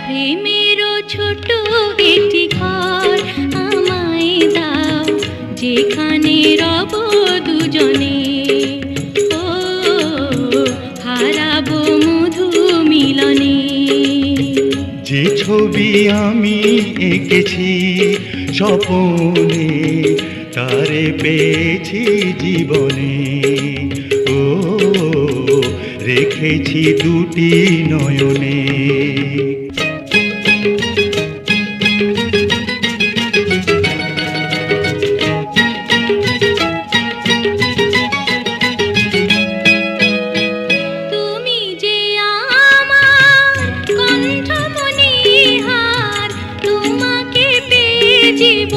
প্রেমেরও ছোট একটি ঘর আমায় দাও, যেখানে রব দুজনে। ও হারাবো মধু মিলনে। যে ছবি আমি এঁকেছি স্বপনে, তারে পেয়েছি জীবনে। ও রেখেছি দুটি নয়নে। তুমি যে আমার কণ্ঠমণিহার, তোমাকে পেয়ে জীবনে